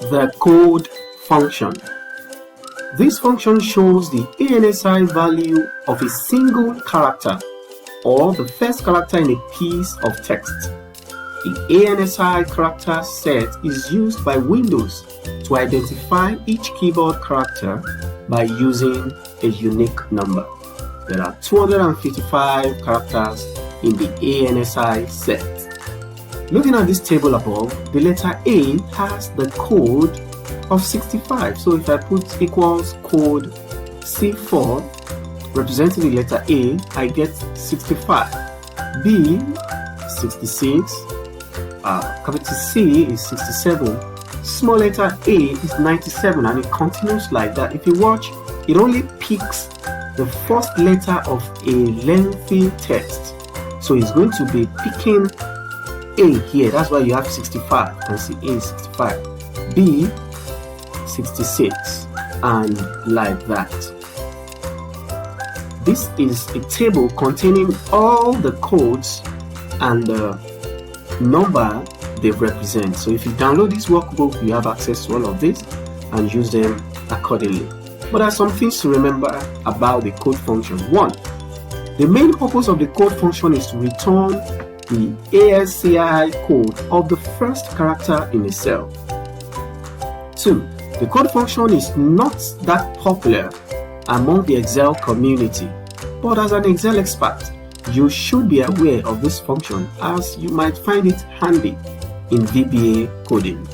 the code function. This function shows the ANSI value of a single character or the first character in a piece of text. The ANSI character set is used by Windows to identify each keyboard character by using a unique number. There are 255 characters in the ANSI set. Looking at this table above, the letter A has the code of 65. So if I put equals code C4 representing the letter A, I get 65. B, 66. Capital C is 67. Small letter A is 97, and it continues like that. If you watch, it only picks the first letter of a lengthy text. So it's going to be picking A here. That's why you have 65. You can see A is 65. B 66, and like that. This is a table containing all the codes and the number they represent. So if you download this workbook, you have access to all of this and use them accordingly. But there are some things to remember about the code function. 1. The main purpose of the code function is to return the ASCII code of the first character in a cell. 2. The code function is not that popular among the Excel community, but as an Excel expert, you should be aware of this function as you might find it handy in VBA coding.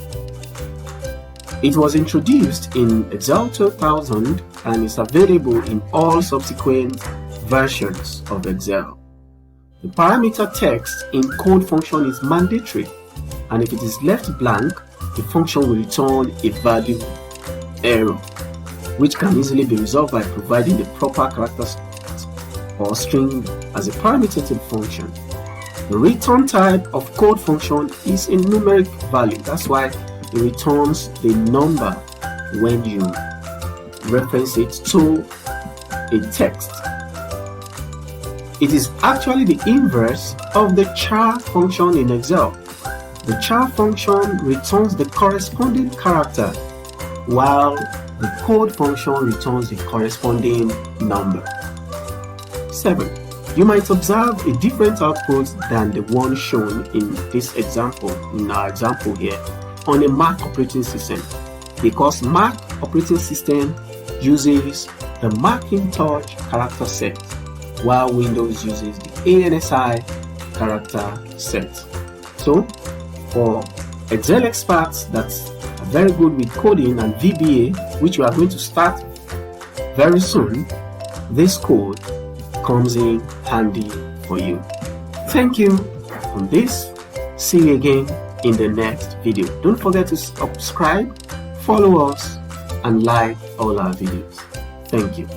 It was introduced in Excel 2000 and is available in all subsequent versions of Excel. The parameter text in code function is mandatory, and if it is left blank, the function will return a value error, which can easily be resolved by providing the proper character or string as a parameter to the function. The return type of code function is a numeric value. That's why it returns the number when you reference it to a text. It is actually the inverse of the char function in Excel. The char function returns the corresponding character, while the code function returns the corresponding number. 7. You might observe a different output than the one shown in this example, in our example here, on a Mac operating system, because Mac operating system uses the Macintosh character set, while Windows uses the ANSI character set. So, for Excel experts that are very good with coding and VBA, which we are going to start very soon, this code comes in handy for you. Thank you on this. See you again in the next video. Don't forget to subscribe, follow us, and like all our videos. Thank you.